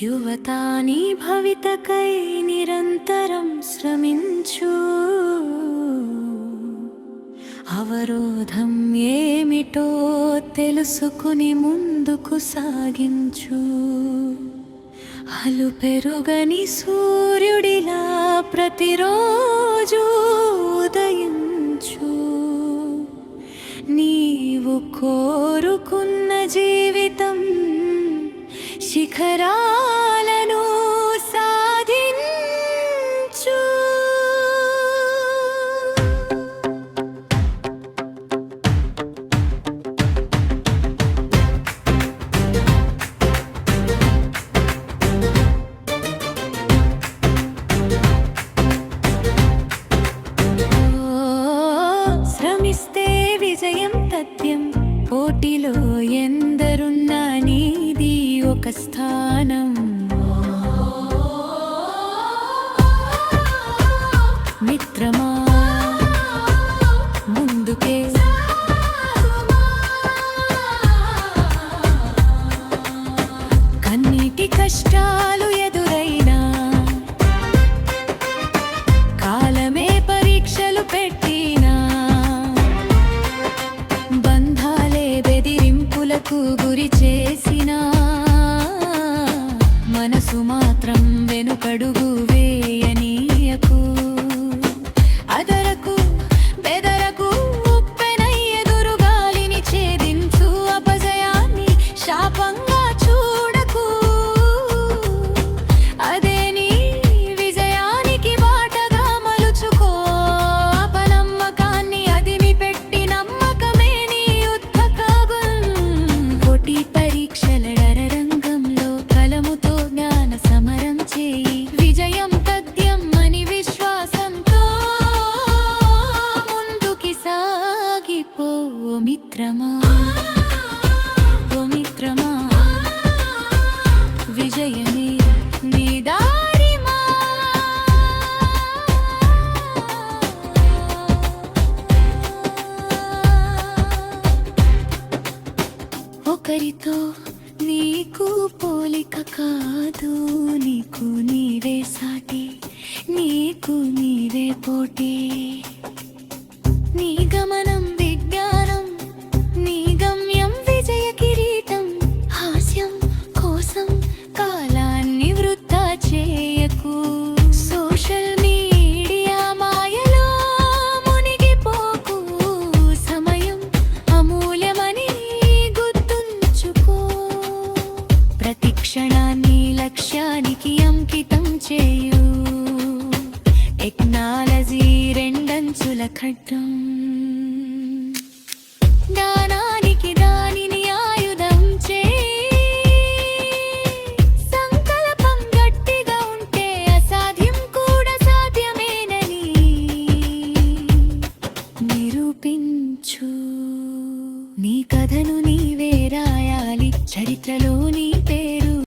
యువతా నీ భవితకై నిరంతరం శ్రమించు. అవరోధం ఏమిటో తెలుసుకుని ముందుకు సాగించు. అలుపెరుగని సూర్యుడిలా ప్రతిరోజు ఉదయించు. నీవు కోరుకున్న జీవితం శిఖరాలను సాధించు. శ్రమిస్తే విజయం తథ్యం. పోటీలో ఎందరున్నా నీది ఒక స్థానం. మిత్రమా ముందుకే, కన్నీటి కష్టాలు ఎదురైనా కాలమే పరీక్షలు పెట్టినా బంధాలే బెదిరింపులకు గురి చేసినా మనసు మాత్రం వెనుకడుగు వేయనీయకు. అదరకు బెదరకు ఉప్పెనై ఎదురు గాలిని ఛేదించు. అపజయాన్ని శాపంగా చూడకు. అదే నీ విజయానికి బాటగా మలుచుకో. అపనమ్మకాన్ని అదిమి పెట్టి నమ్మకమే నీ ఉద్భకగున్. పోటీ పరీక్షల రంగంలో కలముతో జ్ఞాన సమరం చేయి. విజయం తథ్యం అని విశ్వాసంతో ముందుకి సాగిపో. ఓ మిత్రమా, ఓ మిత్రమా, విజయమే నీ దారిమా. ఒకరితో నీకు పోలిక కాదు. నీకు నీవే సాటి, నీకు నీవే పోటీ. నీ గమనం విజ్ఞానం, నీ గమ్యం విజయ కిరీటం. హాస్యం కోసం కాలాన్ని వృధా చేయకు. సోషల్ మీడియా మాయలో మునిగిపోకు. సమయం అమూల్యమని గుర్తుంచుకో. ప్రతి క్షణాన్ని లక్ష్యానికి అంకితం చేయు. టెక్నాలజీ రెండంచుల ఖడ్గం. జ్ఞానానికి దానిని ఆయుధం చేయి. సంకల్పం గట్టిగా ఉంటే అసాధ్యం కూడా సాధ్యమేనని నిరూపించు. నీ కథను